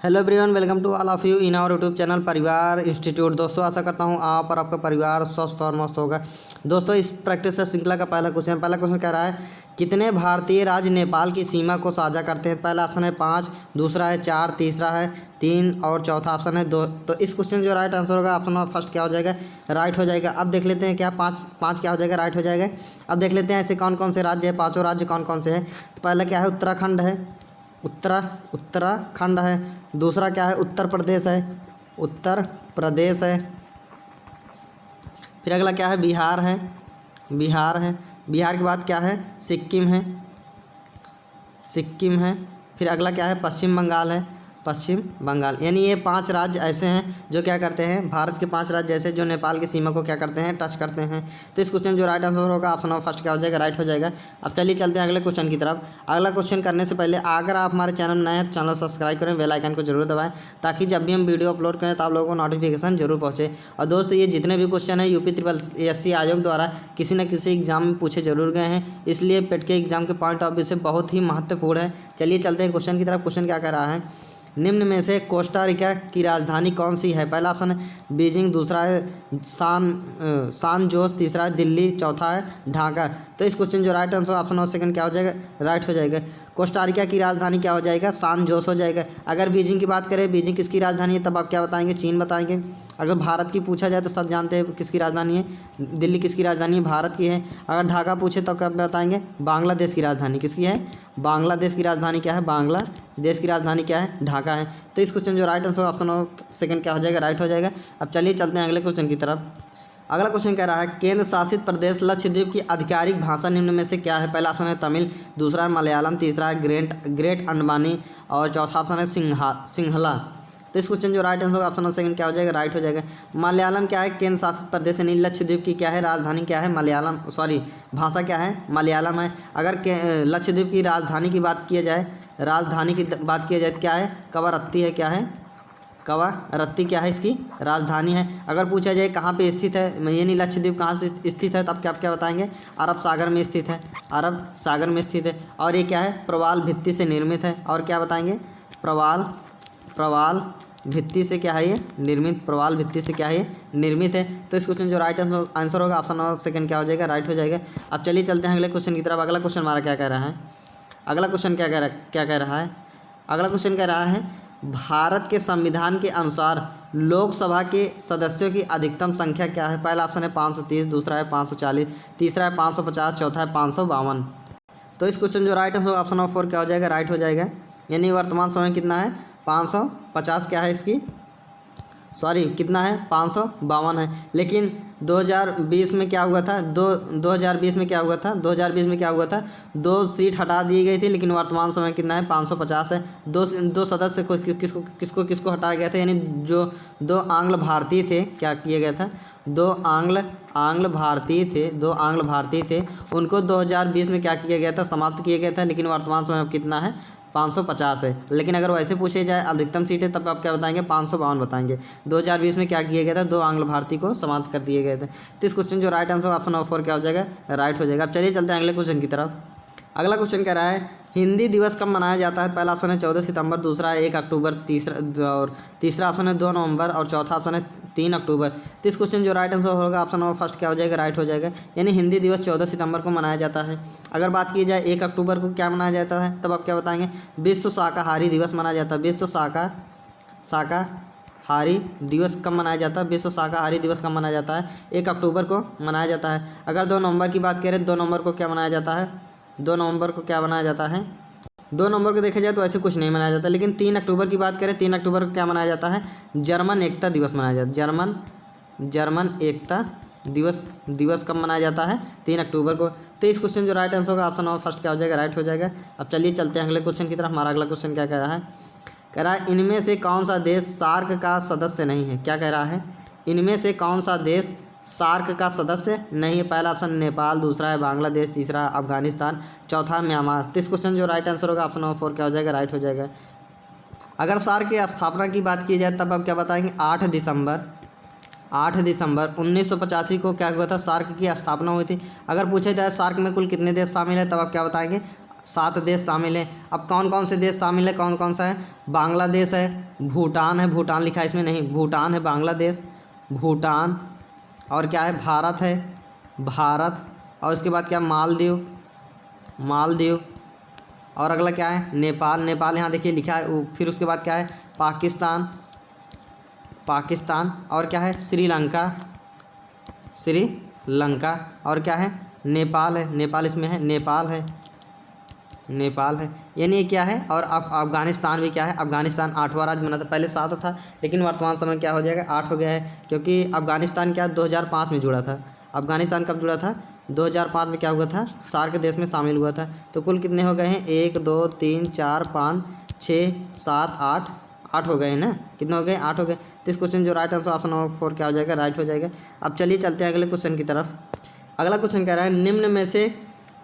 Hello everyone, welcome to all of you in our YouTube channel परिवार institute. दोस्तों, आशा करता हूँ आप और आपका परिवार स्वस्थ और मस्त होगा। दोस्तों, इस प्रैक्टिस श्रृंखला का पहला क्वेश्चन कह रहा है कितने भारतीय राज्य नेपाल की सीमा को साझा करते हैं। पहला ऑप्शन है 5, दूसरा है 4, तीसरा है 3 और चौथा ऑप्शन है 2। तो इस क्वेश्चन जो राइट आंसर होगा ऑप्शन फर्स्ट क्या हो जाएगा, राइट हो जाएगा। अब देख लेते हैं क्या पाँच क्या हो जाएगा, राइट हो जाएगा। अब देख लेते हैं ऐसे कौन कौन से राज्य है, पाँचों राज्य कौन कौन से हैं। तो पहला क्या है, उत्तराखंड है, उत्तराखंड है। दूसरा क्या है, उत्तर प्रदेश है, उत्तर प्रदेश है। फिर अगला क्या है, बिहार है, बिहार है। बिहार के बाद क्या है, सिक्किम है, सिक्किम है। फिर अगला क्या है, पश्चिम बंगाल है, पश्चिम बंगाल। यानी ये 5 राज्य ऐसे हैं जो क्या करते हैं, भारत के 5 राज्य ऐसे जो नेपाल की सीमा को क्या करते हैं, टच करते हैं। तो इस क्वेश्चन जो राइट आंसर होगा ऑप्शन फर्स्ट क्या हो जाएगा, राइट हो जाएगा। अब चलिए चलते हैं अगले क्वेश्चन की तरफ। अगला क्वेश्चन करने से पहले अगर आप हमारे चैनल में नए हैं तो चैनल सब्सक्राइब करें, बेल आइकन को जरूर दबाएं ताकि जब भी हम वीडियो अपलोड करें तो आप लोगों को नोटिफिकेशन जरूर पहुँचे। और दोस्तों, ये जितने भी क्वेश्चन हैं यूपी SSC आयोग द्वारा किसी न किसी एग्जाम में पूछे जरूर गए हैं, इसलिए पेट के एग्जाम के पॉइंट ऑफ व्यू से बहुत ही महत्वपूर्ण है। चलिए चलते हैं क्वेश्चन की तरफ। क्वेश्चन क्या कह रहा है, निम्न में से कोस्टा रिका की राजधानी कौन सी है। पहला ऑप्शन है बीजिंग, दूसरा है सान जोस, तीसरा है दिल्ली, चौथा है ढाका। तो इस क्वेश्चन जो राइट आंसर ऑप्शन सेकंड क्या हो जाएगा, राइट हो जाएगा। कोस्टा रिका की राजधानी क्या हो जाएगा, सान जोस हो जाएगा। अगर बीजिंग की बात करें, बीजिंग किसकी राजधानी है, तब आप क्या बताएंगे, चीन बताएंगे। अगर भारत की पूछा जाए तो सब जानते हैं किसकी राजधानी है, दिल्ली किसकी राजधानी है, भारत की है। अगर ढाका पूछे तो क्या बताएंगे, बांग्लादेश की राजधानी किसकी है, बांग्लादेश की राजधानी क्या है, बांग्लादेश की राजधानी क्या है, ढाका है। तो इस क्वेश्चन जो राइट आंसर ऑप्शन सेकंड क्या हो जाएगा, राइट हो जाएगा। अब चलिए चलते हैं अगले क्वेश्चन की तरफ। अगला क्वेश्चन कह रहा है केंद्र शासित प्रदेश लक्षद्वीप की आधिकारिक भाषा निम्न में से क्या है। पहला ऑप्शन है तमिल, दूसरा है मलयालम, तीसरा है ग्रेट अंडमानी और चौथा ऑप्शन है सिंहला। तो इस क्वेश्चन जो राइट आंसर ऑप्शन सेकंड क्या हो जाएगा, राइट हो जाएगा। मलयालम क्या है, केंद्र शासित प्रदेश यानी लक्षद्वीप की क्या है, राजधानी क्या है, मलयालम, भाषा क्या है, मलयालम है। अगर लक्षद्वीप की राजधानी की बात किया जाए, तो क्या है, कवरत्ती है, क्या है, कवरत्ती क्या है, इसकी राजधानी है। अगर पूछा जाए कहाँ पे स्थित है, यानी लक्षद्वीप कहाँ से स्थित है, तब क्या बताएंगे, अरब सागर में स्थित है, अरब सागर में स्थित है। और ये क्या है, प्रवाल भित्ति से निर्मित है। और क्या बताएंगे, प्रवाल भित्ति से क्या है ये निर्मित, प्रवाल भित्ति से क्या है ये निर्मित है। तो इस क्वेश्चन जो राइट आंसर होगा ऑप्शन सेकंड क्या हो जाएगा, राइट हो जाएगा। अब चलिए चलते हैं अगले क्वेश्चन की तरफ। अगला क्वेश्चन हमारा क्या कह रहा है, अगला क्वेश्चन क्या कह रहा है, अगला क्वेश्चन कह रहा है भारत के संविधान के अनुसार लोकसभा के सदस्यों की अधिकतम संख्या क्या है। पहला ऑप्शन है 530, दूसरा है 540, तीसरा है 550, चौथा है 552। तो इस क्वेश्चन जो राइट आंसर ऑप्शन 4 क्या हो जाएगा, राइट हो जाएगा। यानी वर्तमान समय कितना है, 550 क्या है इसकी, कितना है, 552 है। लेकिन 2020 में क्या हुआ था, 2020 में क्या हुआ था, 2020 में क्या हुआ था, 2 सीट हटा दी गई थी, लेकिन वर्तमान समय कितना है, 550 है। दो सदस्य को किसको हटाया गया था, यानी जो 2 आंग्ल भारतीय थे, क्या किया गया था, 2 आंग्ल भारतीय थे, उनको 2020 में क्या किया गया था, समाप्त किया गया था। लेकिन वर्तमान समय अब कितना है, 550 है। लेकिन अगर वैसे पूछे जाए अधिकतम सीट है, तब आप क्या बताएंगे, 552 बताएंगे। 2020 में क्या किया गया था, 2 आंग्ल भारतीय को समाप्त कर दिए गए थे। तो इस क्वेश्चन जो राइट आंसर ऑप्शन 4 क्या हो जाएगा, राइट हो जाएगा। अब चलिए चलते हैं अगले क्वेश्चन की तरफ। अगला क्वेश्चन कह रहा है हिंदी दिवस कब मनाया जाता है। पहला ऑप्शन है 14 सितंबर, दूसरा है 1 अक्टूबर, तीसरा ऑप्शन है 2 नवंबर और चौथा ऑप्शन है 3 अक्टूबर। तो इस क्वेश्चन जो राइट आंसर होगा ऑप्शन नंबर फर्स्ट क्या हो जाएगा, राइट हो जाएगा। यानी हिंदी दिवस 14 सितंबर को मनाया जाता है। अगर बात की जाए 1 अक्टूबर को क्या मनाया जाता है, तब आप क्या बताएंगे, विश्व शाकाहारी दिवस मनाया जाता है। विश्व शाकाहारी दिवस कब मनाया जाता है, विश्व शाकाहारी दिवस कब मनाया जाता है, 1 अक्टूबर को मनाया जाता है। अगर 2 नवंबर की बात करें, 2 नवंबर को क्या मनाया जाता है, 2 नवंबर को क्या मनाया जाता है, 2 नवंबर को देखा जाए तो ऐसे कुछ नहीं मनाया जाता। लेकिन 3 अक्टूबर की बात करें, 3 अक्टूबर को क्या मनाया जाता है, जर्मन एकता दिवस मनाया जाता है। जर्मन एकता दिवस कब मनाया जाता है, 3 अक्टूबर को। तो इस क्वेश्चन जो राइट आंसर होगा ऑप्शन नंबर फर्स्ट क्या हो जाएगा, राइट हो जाएगा। अब चलिए चलते हैं अगले क्वेश्चन की तरफ। हमारा अगला क्वेश्चन क्या कह रहा है इनमें से कौन सा देश सार्क का सदस्य नहीं है। क्या कह रहा है, इनमें से कौन सा देश सार्क का सदस्य नहीं है। पहला ऑप्शन नेपाल, दूसरा है बांग्लादेश, तीसरा अफगानिस्तान, चौथा म्यांमार। तो इस क्वेश्चन जो राइट आंसर होगा ऑप्शन नंबर 4 क्या हो जाएगा, राइट हो जाएगा। अगर सार्क की स्थापना की बात की जाए, तब आप क्या बताएंगे, 8 दिसंबर 1985 को क्या हुआ था, सार्क की स्थापना हुई थी। अगर पूछा जाए सार्क में कुल कितने देश शामिल है, तब आप क्या बताएंगे, 7 देश शामिल हैं। अब कौन कौन से देश शामिल है, कौन कौन सा है? बांग्लादेश है, भूटान है, भूटान लिखा है इसमें नहीं, भूटान है, बांग्लादेश, भूटान, और क्या है? भारत है, भारत, और उसके बाद क्या? मालदीव, मालदीव, और अगला क्या है? नेपाल, नेपाल यहाँ देखिए लिखा है। फिर उसके बाद क्या है? पाकिस्तान, पाकिस्तान, और क्या है? श्रीलंका, श्रीलंका, और क्या है? नेपाल है, नेपाल इसमें है, नेपाल है, नेपाल है। यानी ये क्या है? और अब अफ़गानिस्तान भी क्या है? अफ़गानिस्तान 8वां राज्य बना था, पहले 7 था लेकिन वर्तमान समय क्या हो जाएगा? 8 हो गया है, क्योंकि अफ़गानिस्तान क्या 2005 में जुड़ा था। अफ़गानिस्तान कब जुड़ा था? 2005 में क्या हुआ था? सार्क देश में शामिल हुआ था। तो कुल कितने हो गए हैं? 1 2 3 4 5 6 7 8, 8 हो गए हैं ना? कितने हो गए? 8 हो गए। तो इस क्वेश्चन जो राइट आंसर ऑप्शन नंबर 4 क्या हो जाएगा? राइट हो जाएगा। अब चलिए चलते हैं अगले क्वेश्चन की तरफ। अगला क्वेश्चन कह रहा है निम्न में से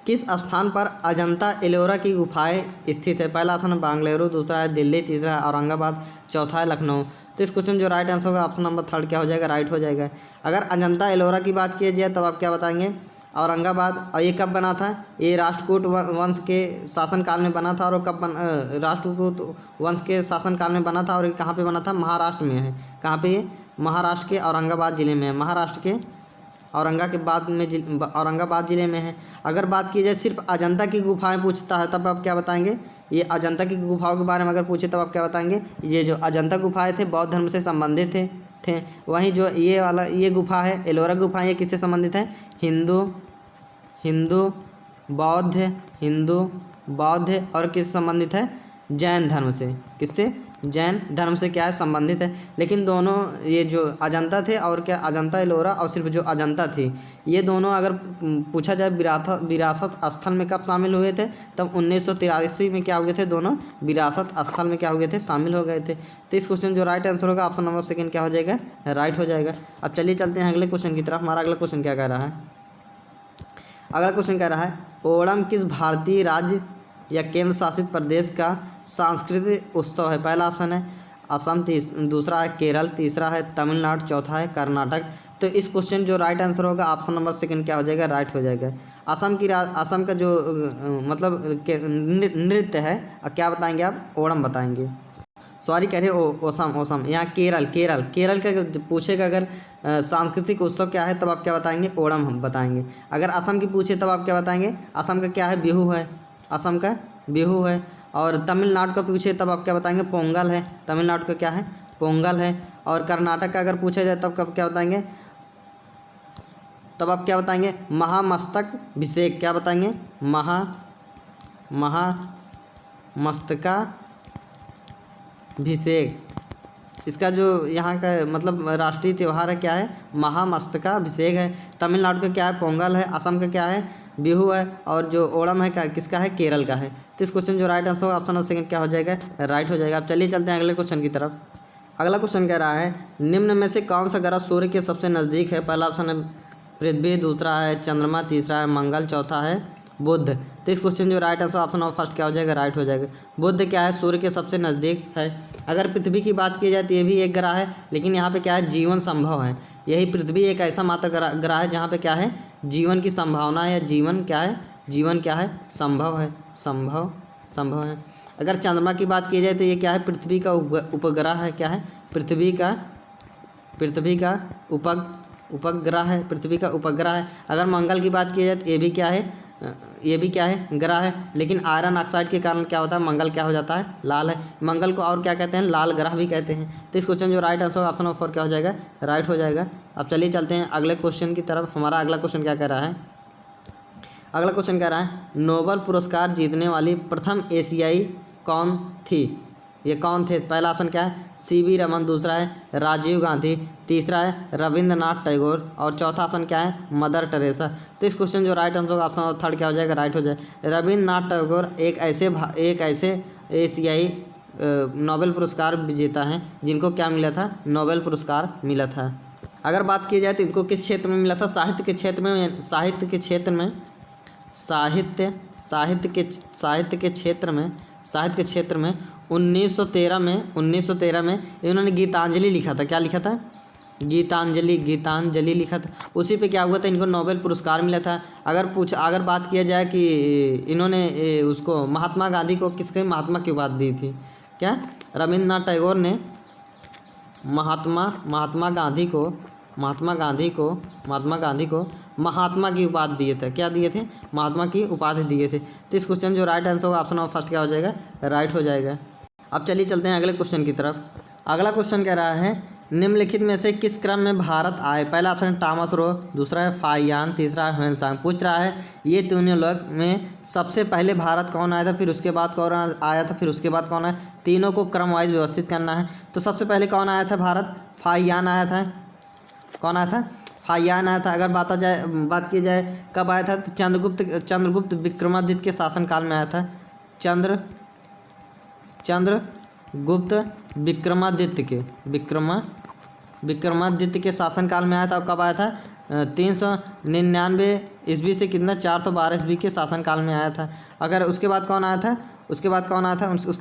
किस स्थान पर अजंता एलोरा की गुफाएं स्थित है? पहला ऑप्शन है बेंगलुरु, दूसरा है दिल्ली, तीसरा है औरंगाबाद, चौथा है लखनऊ। तो इस क्वेश्चन जो राइट आंसर होगा ऑप्शन नंबर 3 क्या हो जाएगा? राइट हो जाएगा। अगर अजंता एलोरा की बात की जाए तब आप क्या बताएंगे? औरंगाबाद। और ये कब बना था? ये राष्ट्रकूट वंश के शासनकाल में बना था। और कब राष्ट्रकूट वंश के शासनकाल में बना था। और ये कहाँ पे बना था? महाराष्ट्र में है। कहाँ पे? ये महाराष्ट्र के औरंगाबाद ज़िले में है। महाराष्ट्र के औरंगाबाद ज़िले में है। अगर बात की जाए सिर्फ अजंता की गुफाएं पूछता है तब आप क्या बताएंगे? ये अजंता की गुफाओं के बारे में अगर पूछे तब आप क्या बताएंगे? ये जो अजंता गुफाएं थे बौद्ध धर्म से संबंधित थे। वहीं जो ये वाला ये गुफा है एलोरा गुफा, ये किससे संबंधित है? हिंदू बौद्ध और किससे संबंधित है? जैन धर्म से। किससे? जैन धर्म से क्या है? संबंधित है। लेकिन दोनों ये जो अजंता थे और क्या अजंता एलोरा और सिर्फ जो अजंता थी, ये दोनों अगर पूछा जाए विरासत स्थल में कब शामिल हुए थे? तब 1983 में क्या हो गए थे? दोनों विरासत स्थल में क्या हो गए थे? शामिल हो गए थे। तो इस क्वेश्चन जो राइट आंसर होगा ऑप्शन नंबर 2 क्या हो जाएगा? राइट हो जाएगा। अब चलिए चलते हैं अगले क्वेश्चन की तरफ। हमारा अगला क्वेश्चन क्या कह रहा है? अगला क्वेश्चन कह रहा है ओणम किस भारतीय राज्य या केंद्र शासित प्रदेश का सांस्कृतिक उत्सव है? पहला ऑप्शन है असम, दूसरा है केरल, तीसरा है तमिलनाडु, चौथा है कर्नाटक। तो इस क्वेश्चन जो राइट आंसर होगा ऑप्शन नंबर 2 क्या हो जाएगा? राइट हो जाएगा। असम का जो मतलब नृत्य है क्या बताएंगे आप? ओणम बताएंगे। सॉरी कह रहे ओसम। यहाँ केरल का पूछेगा अगर सांस्कृतिक उत्सव क्या है तब आप क्या बताएंगे? ओणम हम बताएंगे। अगर असम की पूछे तब आप क्या बताएंगे? असम का क्या है? बिहू है। असम का बिहू है। और तमिलनाडु का पूछे तब आप क्या बताएंगे? पोंगल है। तमिलनाडु का क्या है? पोंगल है। और कर्नाटक का अगर पूछा जाए तब कब क्या बताएंगे? तब आप क्या बताएंगे? महामस्तकाभिषेक। क्या बताएंगे? महामस्तकाभिषेक। इसका जो यहाँ का मतलब राष्ट्रीय त्यौहार है क्या है? महामस्तकाभिषेक है। तमिलनाडु का क्या है? पोंगल है। असम का क्या है? बिहू है। और जो ओणम है किसका है? केरल का है। तो इस क्वेश्चन जो राइट आंसर होगा ऑप्शन नंबर 2 क्या हो जाएगा? राइट हो जाएगा। अब चलिए चलते हैं अगले क्वेश्चन की तरफ। अगला क्वेश्चन कह रहा है निम्न में से कौन सा ग्रह सूर्य के सबसे नज़दीक है? पहला ऑप्शन है पृथ्वी, दूसरा है चंद्रमा, तीसरा है मंगल, चौथा है बुध। तो इस क्वेश्चन जो राइट आंसर ऑप्शन नंबर 1 क्या हो जाएगा? राइट हो जाएगा। बुध क्या है? सूर्य के सबसे नज़दीक है। अगर पृथ्वी की बात की जाए तो ये भी एक ग्रह है, लेकिन यहाँ पे क्या है? जीवन संभव है। यही पृथ्वी एक ऐसा मात्र ग्रह है जहाँ पे क्या है? जीवन की संभावना है। जीवन क्या है? जीवन क्या है? संभव है। संभव है। अगर चंद्रमा की बात की जाए तो ये क्या है? पृथ्वी का उपग्रह है। क्या है? पृथ्वी का उपग्रह है। पृथ्वी का उपग्रह है। अगर मंगल की बात की जाए तो ये भी क्या है? ग्रह है। लेकिन आयरन ऑक्साइड के कारण क्या होता है? मंगल क्या हो जाता है? लाल है। मंगल को और क्या कहते हैं? लाल ग्रह भी कहते हैं। तो इस क्वेश्चन जो राइट आंसर ऑप्शन नंबर 4 क्या हो जाएगा? राइट हो जाएगा। अब चलिए चलते हैं अगले क्वेश्चन की तरफ। हमारा अगला क्वेश्चन क्या कह रहा है? अगला क्वेश्चन कह रहा है नोबेल पुरस्कार जीतने वाली प्रथम एशियाई कौन थी? ये कौन थे? पहला ऑप्शन क्या है? CB रमन, दूसरा है राजीव गांधी, तीसरा है रविंद्रनाथ टैगोर, और चौथा ऑप्शन क्या है? Mother Teresa. तो इस क्वेश्चन जो राइट आंसर ऑप्शन नंबर 3 क्या हो जाएगा? राइट हो जाएगा। रविंद्रनाथ टैगोर एक ऐसे एशियाई नोबेल पुरस्कार विजेता हैं जिनको क्या मिला था? नोबेल पुरस्कार मिला था। अगर बात की जाए तो इनको किस क्षेत्र में मिला था? साहित्य के क्षेत्र में 1913 में इन्होंने गीतांजलि लिखा था। क्या लिखा था? गीतांजलि लिखा था। उसी पे क्या हुआ था, इनको नोबेल पुरस्कार मिला था। अगर बात किया जाए कि इन्होंने उसको महात्मा गांधी को किसके महात्मा की उपाधि दी थी, क्या रविंद्रनाथ टैगोर ने महात्मा गांधी को महात्मा की उपाधि दिए थे। क्या दिए थे, महात्मा की उपाधि दिए थे। तो इस क्वेश्चन जो राइट आंसर होगा ऑप्शन नंबर फर्स्ट क्या हो जाएगा, राइट हो जाएगा। अब चलिए चलते हैं अगले क्वेश्चन की तरफ। अगला क्वेश्चन कह रहा है निम्नलिखित में से किस क्रम में भारत आए। पहला ऑप्शन टॉमस रो, दूसरा है फाहियान, तीसरा है ह्वेनसांग। पूछ रहा है ये तीनों लोग में सबसे पहले भारत कौन आया था, फिर उसके बाद कौन आया था, फिर उसके बाद कौन आया। तीनों को क्रम वाइज व्यवस्थित करना है। तो सबसे पहले कौन आया था भारत, फाहियान आया था। कौन आया था, फाहियान आया था। अगर बात की जाए कब आया था, तो चंद्रगुप्त विक्रमादित्य के शासनकाल में आया था। चंद्रगुप्त विक्रमादित्य के शासनकाल में आया था। और कब आया था, 399 ईस्वी से कितना 412 ईस्वी के शासनकाल में आया था। अगर उसके बाद कौन आया था, उसके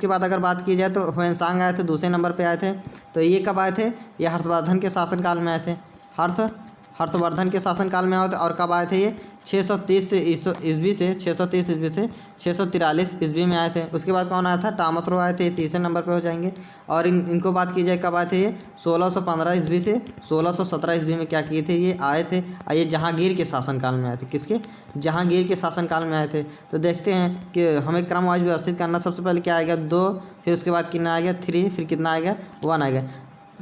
बाद अगर बात की जाए तो ह्वेनसांग आए थे, दूसरे नंबर पे आए थे। तो ये कब आए थे, ये हर्षवर्धन के शासनकाल में आए थे। हर्षवर्धन के शासनकाल में आए थे। और कब आए थे, ये 630 ईस्वी से 643 ईस्वी में आए थे। उसके बाद कौन आया था, टॉमस रो आए थे, तीसरे नंबर पे हो जाएंगे। और इनको बात की जाए कब आए थे, ये 1615 ईस्वी से 1617 ईस्वी में क्या किए थे, ये आए थे। ये जहांगीर के शासनकाल में आए थे। किसके, जहांगीर के शासनकाल में आए थे। तो देखते हैं कि हमें क्रम वाइज व्यवस्थित करना। सबसे पहले क्या आएगा, 2, फिर उसके बाद कितना आएगा 3, फिर कितना आएगा 1 आएगा।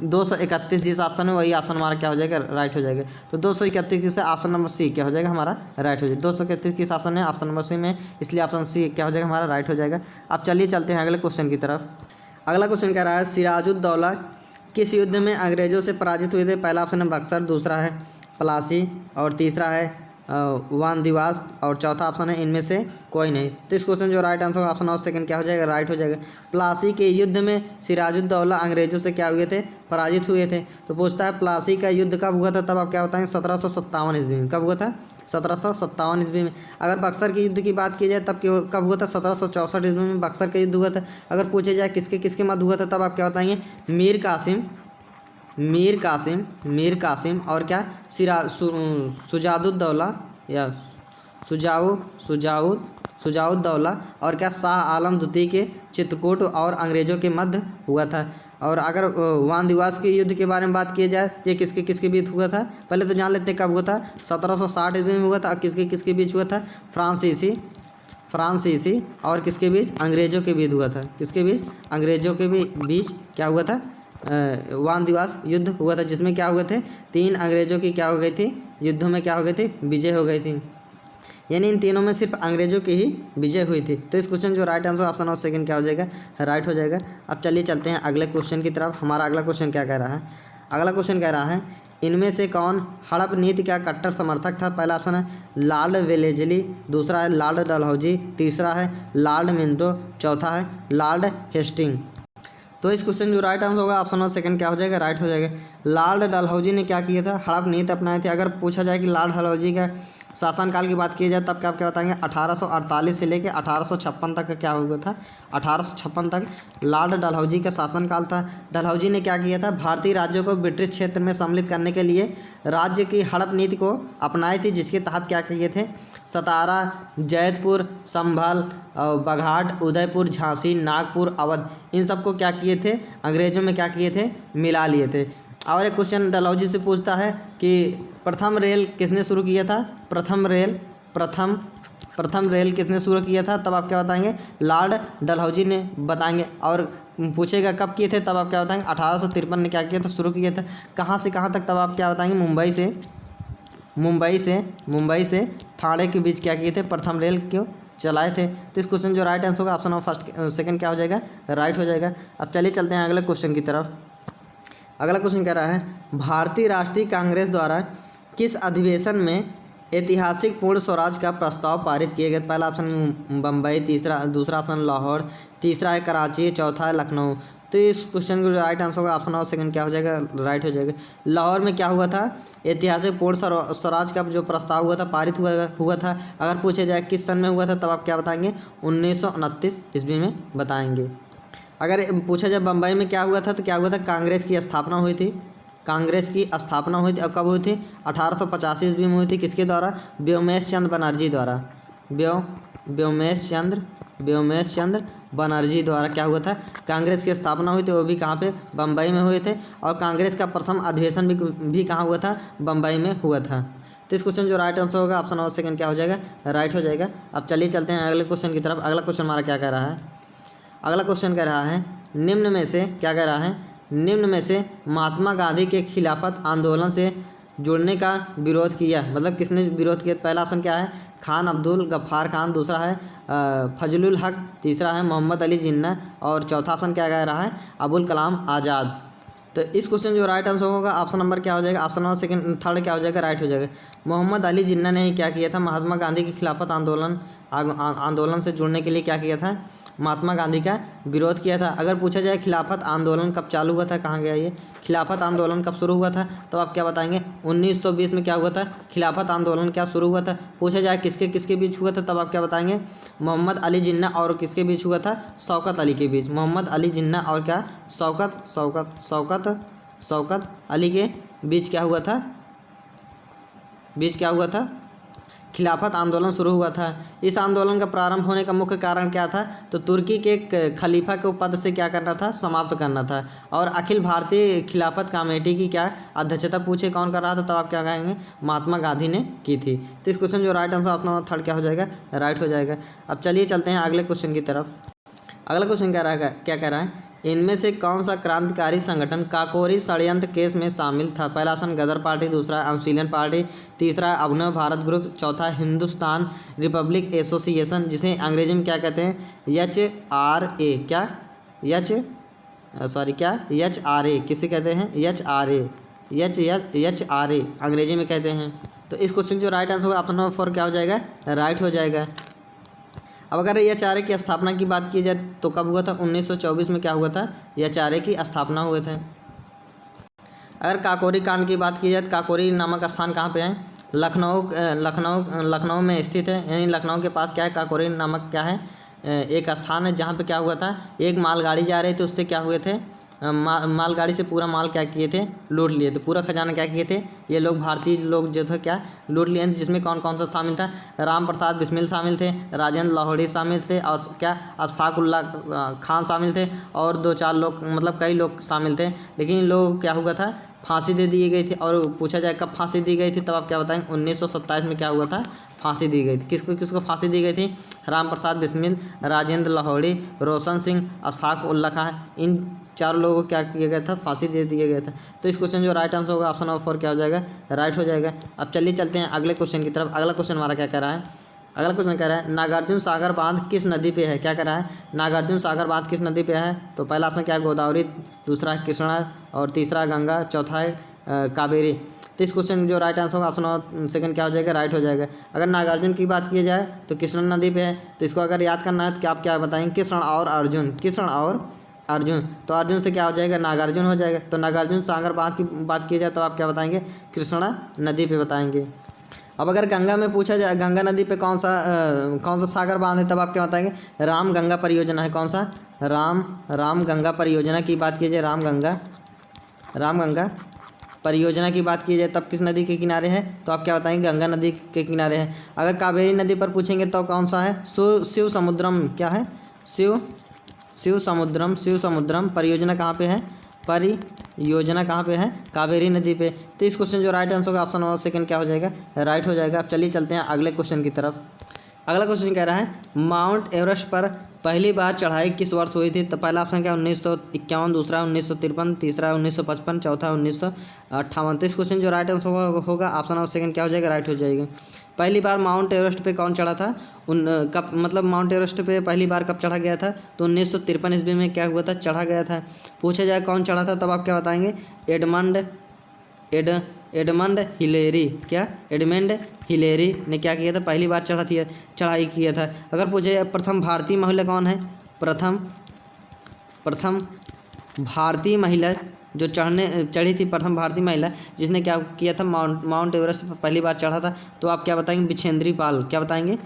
231 जिस ऑप्शन है वही ऑप्शन हमारा क्या हो जाएगा, राइट हो जाएगा। तो 231 से ऑप्शन नंबर सी क्या हो जाएगा, हमारा राइट हो जाएगा। 231 किस ऑप्शन है, ऑप्शन नंबर सी में, इसलिए ऑप्शन सी क्या हो जाएगा, हमारा राइट हो जाएगा। अब चलिए चलते हैं अगले क्वेश्चन की तरफ। अगला क्वेश्चन कह रहा है सिराजुद्दौला किस युद्ध में अंग्रेजों से पराजित हुए थे। पहला ऑप्शन है बक्सर, दूसरा है प्लासी, और तीसरा है वान दिवास, और चौथा ऑप्शन है इनमें से कोई नहीं। तो इस क्वेश्चन जो राइट आंसर ऑप्शन और सेकंड क्या हो जाएगा, राइट हो जाएगा। प्लासी के युद्ध में सिराजुद्दौला अंग्रेजों से क्या हुए थे, पराजित हुए थे। तो पूछता है प्लासी का युद्ध कब हुआ था, तब आप क्या बताएंगे, 1757 ईस्वी में। कब हुआ था, 1757 ईस्वी में। अगर बक्सर के युद्ध की बात की जाए तब कब हुआ था, 1764 ईस्वी में बक्सर का युद्ध हुआ था। अगर पूछे जाए किसके मध्य हुआ था, तब आप क्या बताएंगे, मीर कासिम और क्या सुजाउद्दौला या सुजाउद्दौला और क्या शाह आलम द्वितीय के चित्रकूट और अंग्रेजों के मध्य हुआ था। और अगर वान दिवस के युद्ध के बारे में बात की जाए ये किसके बीच हुआ था, पहले तो जान लेते हैं कब हुआ था, 1760 ईस्वी में हुआ था। और किसके बीच हुआ था, फ्रांसीसी और किसके बीच, अंग्रेजों के बीच हुआ था। किसके बीच, अंग्रेजों के बीच क्या हुआ था, वान दिवस युद्ध हुआ था, जिसमें क्या हुए थे, 3 अंग्रेजों की क्या हो गई थी, युद्धों में क्या हो गई थी, विजय हो गई थी। यानी इन तीनों में सिर्फ अंग्रेजों की ही विजय हुई थी। तो इस क्वेश्चन जो राइट आंसर ऑप्शन और सेकंड क्या हो जाएगा, राइट हो जाएगा। अब चलिए चलते हैं अगले क्वेश्चन की तरफ। हमारा अगला क्वेश्चन क्या कह रहा है, अगला क्वेश्चन कह रहा है इनमें से कौन हड़प नीति का कट्टर समर्थक था। पहला ऑप्शन है लॉर्ड वेलेजली, दूसरा है लॉर्ड डलहौजी, तीसरा है लॉर्ड मिंटो, चौथा है लॉर्ड हेस्टिंग। तो इस क्वेश्चन जो राइट आंसर होगा ऑप्शन और सेकंड क्या हो जाएगा, राइट हो जाएगा। लॉर्ड डलहौजी ने क्या किया था, हड़प नीति अपनाई थी। अगर पूछा जाए कि लॉर्ड डलहौजी का शासनकाल की बात की जाए तब क्या बताएंगे, 1848 से लेकर 1856 तक का क्या हुआ था, 1856 तक लॉर्ड डलहौजी का शासनकाल था। डलहौजी ने क्या किया था, भारतीय राज्यों को ब्रिटिश क्षेत्र में सम्मिलित करने के लिए राज्य की हड़प नीति को अपनाई थी, जिसके तहत क्या किए थे, सतारा, जैतपुर, संभल, बघाट, उदयपुर, झांसी, नागपुर, अवध, इन सबको क्या किए थे, अंग्रेजों में क्या किए थे, मिला लिए थे। और एक क्वेश्चन डलहौजी से पूछता है कि प्रथम रेल किसने शुरू किया था, प्रथम रेल किसने शुरू किया था, तब आप क्या बताएंगे, लॉर्ड डलहौजी ने बताएंगे। और पूछेगा कब किए थे, तब आप क्या बताएंगे, 1853 ने क्या किया था, शुरू किया था। कहाँ से कहाँ तक, तब आप क्या बताएंगे, मुंबई से ठाणे के बीच क्या किए थे, प्रथम रेल क्यों चलाए थे। तो इस क्वेश्चन जो राइट आंसर होगा ऑप्शन ऑफ फर्स्ट सेकंड क्या हो जाएगा, राइट हो जाएगा। अब चलिए चलते हैं अगले क्वेश्चन की तरफ। अगला क्वेश्चन कह रहा है भारतीय राष्ट्रीय कांग्रेस द्वारा किस अधिवेशन में ऐतिहासिक पूर्ण स्वराज का प्रस्ताव पारित किया गया। पहला ऑप्शन बम्बई, दूसरा ऑप्शन लाहौर, तीसरा है कराची, चौथा है लखनऊ। तो इस क्वेश्चन का राइट आंसर होगा ऑप्शन और सेकंड क्या हो जाएगा, राइट हो जाएगा। लाहौर में क्या हुआ था, ऐतिहासिक पूर्ण स्वराज का जो प्रस्ताव हुआ था पारित हुआ था। अगर पूछे जाए किस सन में हुआ था, तब आप क्या बताएंगे, 1929 ईस्वी में बताएंगे। अगर पूछा जाए बम्बई में क्या हुआ था, तो क्या हुआ था, कांग्रेस की स्थापना हुई थी। कांग्रेस की स्थापना हुई थी और कब हुई थी? 1885 ईस्वी में हुई थी। किसके द्वारा? व्योमेश चंद्र बनर्जी द्वारा। व्योमेश चंद्र बनर्जी द्वारा क्या हुआ था? कांग्रेस की स्थापना हुई थी, वो भी कहाँ पे? बम्बई में हुए थे। और कांग्रेस का प्रथम अधिवेशन भी कहाँ हुआ था? बम्बई में हुआ था। तो इस क्वेश्चन जो राइट आंसर होगा ऑप्शन नंबर सेकंड क्या हो जाएगा? राइट हो जाएगा। अब चलिए चलते हैं अगले क्वेश्चन की तरफ। अगला क्वेश्चन हमारा क्या कह रहा है? अगला क्वेश्चन कह रहा है निम्न में से क्या कह रहा है? निम्न में से महात्मा गांधी के खिलाफत आंदोलन से जुड़ने का विरोध किया, मतलब किसने विरोध किया? पहला ऑप्शन क्या है? खान अब्दुल गफ्फार खान, दूसरा है फजलुल हक, तीसरा है मोहम्मद अली जिन्ना और चौथा ऑप्शन क्या कह रहा है? अबुल कलाम आज़ाद। तो इस क्वेश्चन जो राइट आंसर होगा ऑप्शन नंबर क्या हो जाएगा? ऑप्शन नंबर सेकंड थर्ड क्या हो जाएगा? राइट हो जाएगा। मोहम्मद अली जिन्ना ने ही क्या किया था? महात्मा गांधी के खिलाफत आंदोलन से जुड़ने के लिए क्या किया था? महात्मा गांधी का विरोध किया था। अगर पूछा जाए खिलाफत आंदोलन कब चालू हुआ था, कहाँ गया ये? खिलाफत आंदोलन कब शुरू हुआ था, तो आप क्या बताएंगे? 1920 में क्या हुआ था? खिलाफत आंदोलन क्या शुरू हुआ था। पूछा जाए किसके किसके बीच हुआ था, तब आप क्या बताएंगे? मोहम्मद अली जिन्ना और किसके बीच हुआ था? शौकत अली के बीच। मोहम्मद अली जिन्ना और क्या? शौकत अली के बीच क्या हुआ था? खिलाफत आंदोलन शुरू हुआ था। इस आंदोलन का प्रारंभ होने का मुख्य कारण क्या था? तो तुर्की के खलीफा को पद से क्या करना था? समाप्त करना था। और अखिल भारतीय खिलाफत कमेटी की क्या अध्यक्षता पूछे कौन कर रहा था, तब आप क्या कहेंगे? महात्मा गांधी ने की थी। तो इस क्वेश्चन जो right answer option number third क्या हो जाएगा? राइट हो जाएगा। अब चलिए चलते हैं अगले क्वेश्चन की तरफ। अगला क्वेश्चन क्या कह रहा है? इनमें से कौन सा क्रांतिकारी संगठन काकोरी षड्यंत्र केस में शामिल था? पहला ऑप्शन गदर पार्टी, दूसरा अनुशीलन पार्टी, तीसरा अभिनव भारत ग्रुप, चौथा हिंदुस्तान रिपब्लिक एसोसिएशन, जिसे अंग्रेजी में क्या कहते हैं? HRA। क्या? HRA किसे कहते हैं? HRA अंग्रेजी में कहते हैं। तो इस क्वेश्चन जो राइट आंसर होगा ऑप्शन नंबर 4 क्या हो जाएगा? राइट हो जाएगा। अब अगर HRA की स्थापना की बात की जाए तो कब हुआ था? 1924 में क्या हुआ था? HRA की स्थापना हुए थे। अगर काकोरी कांड की बात की जाए तो काकोरी नामक स्थान कहाँ पे है? लखनऊ में स्थित है, यानी लखनऊ के पास क्या है? काकोरी नामक क्या है? एक स्थान है जहाँ पे क्या हुआ था? एक मालगाड़ी जा रही थी, उससे क्या हुए थे? मालगाड़ी से पूरा माल क्या किए थे? लूट लिए थे। पूरा खजाना क्या किए थे? ये लोग भारतीय लोग जो थे क्या लूट लिए, जिसमें कौन कौन सा शामिल था? राम प्रसाद बिस्मिल शामिल थे, राजेंद्र लाहौरी शामिल थे और क्या अशफाक उल्ला खान शामिल थे और 2-4 लोग, मतलब कई लोग शामिल थे। लेकिन इन लोगों को क्या हुआ था? फांसी दे दी गई थी। और पूछा जाए कब फांसी दी गई थी, तब आप क्या बताएंगे? 1927 में क्या हुआ था? फांसी दी गई थी। किसको किसको फांसी दी गई थी? राम प्रसाद बिस्मिल, राजेंद्र लाहौरी, रोशन सिंह, अशफाक उल्ला खान, इन 4 लोगों को क्या किया गया था? फांसी दे दिया गया था। तो इस क्वेश्चन जो राइट आंसर होगा ऑप्शन नंबर 4 क्या हो जाएगा? राइट हो जाएगा। अब चलिए चलते हैं अगले क्वेश्चन की तरफ। अगला क्वेश्चन हमारा क्या कह रहा है? अगला क्वेश्चन कह रहा है नागार्जुन सागर बांध किस नदी पे है? क्या कह रहा है? नागार्जुन सागर बांध किस नदी पे है? तो पहला ऑप्शन क्या है? गोदावरी, दूसरा है कृष्णा और तीसरा गंगा, चौथा है कावेरी। तो इस क्वेश्चन जो राइट आंसर होगा ऑप्शन नंबर सेकंड क्या हो जाएगा? राइट हो जाएगा। अगर नागार्जुन की बात की जाए तो कृष्णा नदी पे है, तो इसको अगर याद करना है तो आप क्या बताएंगे? कृष्ण और अर्जुन। तो अर्जुन से क्या हो जाएगा? नागार्जुन हो जाएगा। तो नागार्जुन सागर बांध की बात की जाए तो आप क्या बताएंगे? कृष्णा नदी पे बताएंगे। अब अगर गंगा में पूछा जाए गंगा नदी पे कौन सा सागर बांध है, तब आप क्या बताएंगे? राम गंगा परियोजना है। कौन सा? राम गंगा परियोजना की बात की जाए, राम गंगा परियोजना की बात की जाए तब किस नदी के किनारे है? तो आप क्या बताएंगे? गंगा नदी के किनारे है। अगर कावेरी नदी पर पूछेंगे तो कौन सा है? शिव समुद्रम। क्या है? शिव समुद्रम परियोजना कहाँ पे है? परियोजना कहाँ पे है? कावेरी नदी पे। तो इस क्वेश्चन जो राइट आंसर होगा ऑप्शन नंबर सेकंड क्या हो जाएगा? राइट हो जाएगा। अब चलिए चलते हैं अगले क्वेश्चन की तरफ। अगला क्वेश्चन कह रहा है माउंट एवरेस्ट पर पहली बार चढ़ाई किस वर्ष हुई थी? तो पहला ऑप्शन क्या? 1951, दूसरा 1953, तीसरा 1955, चौथा 1958। तो इस क्वेश्चन जो राइट आंसर होगा ऑप्शन नंबर सेकंड क्या हो जाएगा? राइट हो जाएगा। पहली बार माउंट एवरेस्ट पे कौन चढ़ा था? कब, मतलब माउंट एवरेस्ट पे पहली बार कब चढ़ा गया था? तो 1953 ईस्वी में क्या हुआ था? चढ़ा गया था। पूछा जाए कौन चढ़ा था, तब आप क्या बताएंगे? Edmund Hillary. क्या? एडमंड हिलेरी ने क्या किया था? पहली बार चढ़ाई किया था। अगर पूछे जाए प्रथम भारतीय महिला कौन है? प्रथम भारतीय महिला जो चढ़ी थी, प्रथम भारतीय महिला जिसने क्या किया था? माउंट एवरेस्ट पर पहली बार चढ़ा था, तो आप क्या बताएंगे? बिछेंद्री पाल। क्या बताएंगे?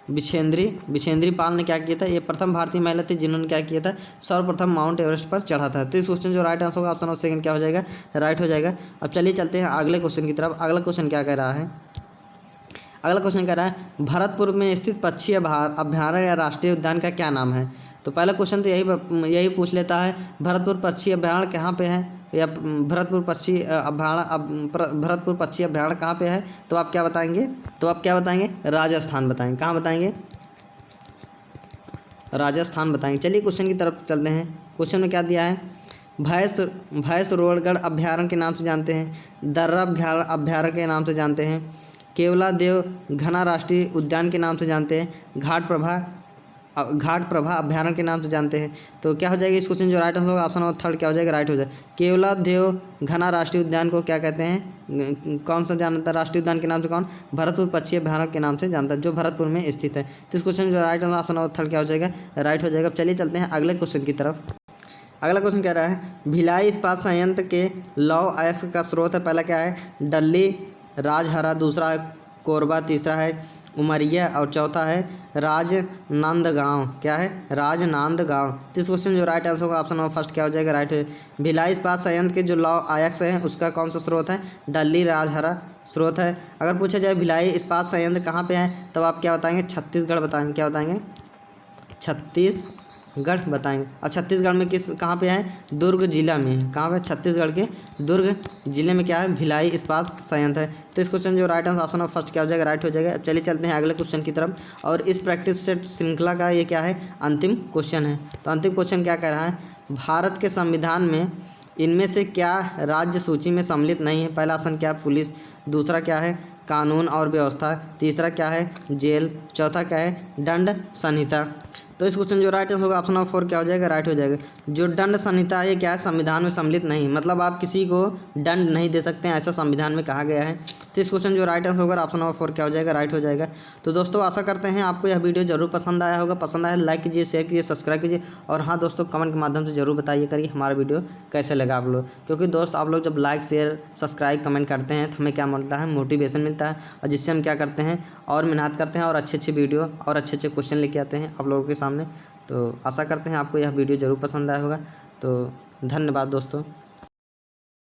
बिछेंद्री पाल ने क्या किया था, ये प्रथम भारतीय महिला थी जिन्होंने क्या किया था, सर्वप्रथम माउंट एवरेस्ट पर चढ़ा था। तो इस क्वेश्चन जो राइट आंसर होगा ऑप्शन नंबर सेकंड क्या हो जाएगा, राइट हो जाएगा। अब चलिए चलते हैं अगले क्वेश्चन की तरफ। अगला क्वेश्चन क्या कह रहा है, अगला क्वेश्चन कह रहा है भरतपुर में स्थित पक्षी अभ्यारण्य या राष्ट्रीय उद्यान का क्या नाम है। तो पहला क्वेश्चन तो यही पूछ लेता है, भरतपुर पक्षी अभ्यारण्य कहाँ पे है, या भरतपुर पक्षी अभ्यारण्य कहाँ पे है। तो आप क्या बताएंगे, राजस्थान बताएंगे। कहाँ बताएंगे, राजस्थान बताएंगे। चलिए क्वेश्चन की तरफ चलते हैं। क्वेश्चन में क्या दिया है, भैंसरोड़गढ़ अभ्यारण्य के नाम से जानते हैं, दर्रा अभ्यारण्य के नाम से जानते हैं, केवलादेव घना राष्ट्रीय उद्यान के नाम से जानते हैं, घाट प्रभा अभ्यारण्य के नाम से जानते हैं। तो क्या हो जाएगा इस क्वेश्चन जो राइट आंसर होगा ऑप्शन नंबर थर्ड क्या हो जाएगा, राइट हो जाएगा। केवलादेव घना राष्ट्रीय उद्यान को क्या कहते हैं, कौन सा जानता है राष्ट्रीय उद्यान के नाम से, कौन, भरतपुर पक्षी अभ्यारण्य के नाम से जानता है, जो भरतपुर में स्थित है। तो इस क्वेश्चन जो right answer option number third क्या हो जाएगा, राइट हो जाएगा। चलिए चलते हैं अगले क्वेश्चन की तरफ। अगला क्वेश्चन कह रहा है भिलाई इस्पात संयंत्र के लौह अयस्क का स्रोत है, पहला क्या है, डल्ली राजहरा, दूसरा है कोरबा, तीसरा है उमरिया और चौथा है राजनांदगांव। क्या है, राजनांदगांव। तो इस क्वेश्चन जो राइट आंसर होगा ऑप्शन नंबर फर्स्ट क्या हो जाएगा, राइट है। भिलाई इस्पात संयंत्र के जो लौह अयस्क है उसका कौन सा स्रोत है, डल्ली राजहरा स्रोत है। अगर पूछा जाए भिलाई इस्पात संयंत्र कहाँ पे है, तब आप क्या बताएंगे, छत्तीसगढ़ बताएंगे। क्या बताएंगे, छत्तीसगढ़ बताएंगे। और छत्तीसगढ़ में कहाँ पे है, दुर्ग जिला में है। कहाँ पे, छत्तीसगढ़ के दुर्ग जिले में क्या है, भिलाई इस्पात संयंत्र है। तो इस क्वेश्चन जो right answer option of first क्या हो जाएगा, राइट हो जाएगा। अब चलिए चलते हैं अगले क्वेश्चन की तरफ। और इस प्रैक्टिस सेट श्रृंखला का ये क्या है, अंतिम क्वेश्चन है। तो अंतिम क्वेश्चन क्या कह रहा है, भारत के संविधान में इनमें से क्या राज्य सूची में सम्मिलित नहीं है। पहला ऑप्शन क्या है, पुलिस, दूसरा क्या है, कानून और व्यवस्था, तीसरा क्या है, जेल, चौथा क्या है, दंड संहिता। तो इस क्वेश्चन जो राइट आंसर होगा ऑप्शन नंबर फोर क्या हो जाएगा, राइट हो जाएगा। जो दंड संहिता है ये क्या है, संविधान में सम्मिलित नहीं, मतलब आप किसी को दंड नहीं दे सकते हैं, ऐसा संविधान में कहा गया है। तो इस क्वेश्चन जो राइट आंसर होगा ऑप्शन नंबर फोर क्या हो जाएगा, राइट हो जाएगा। तो दोस्तों आशा करते हैं आपको यह वीडियो जरूर पसंद आया होगा। पसंद आया लाइक कीजिए, शेयर कीजिए, सब्सक्राइब कीजिए। और हाँ दोस्तों, कमेंट के माध्यम से जरूर बताइए करिए हमारा वीडियो कैसे लगा आप लोग, क्योंकि दोस्त आप लोग जब लाइक शेयर सब्सक्राइब कमेंट करते हैं तो हमें क्या मिलता है, मोटिवेशन मिलता है, और जिससे हम क्या करते हैं और मेहनत करते हैं और अच्छे वीडियो और अच्छे क्वेश्चन लेके आते हैं आप लोगों के सामने। तो आशा करते हैं आपको यह वीडियो ज़रूर पसंद आया होगा। तो धन्यवाद दोस्तों।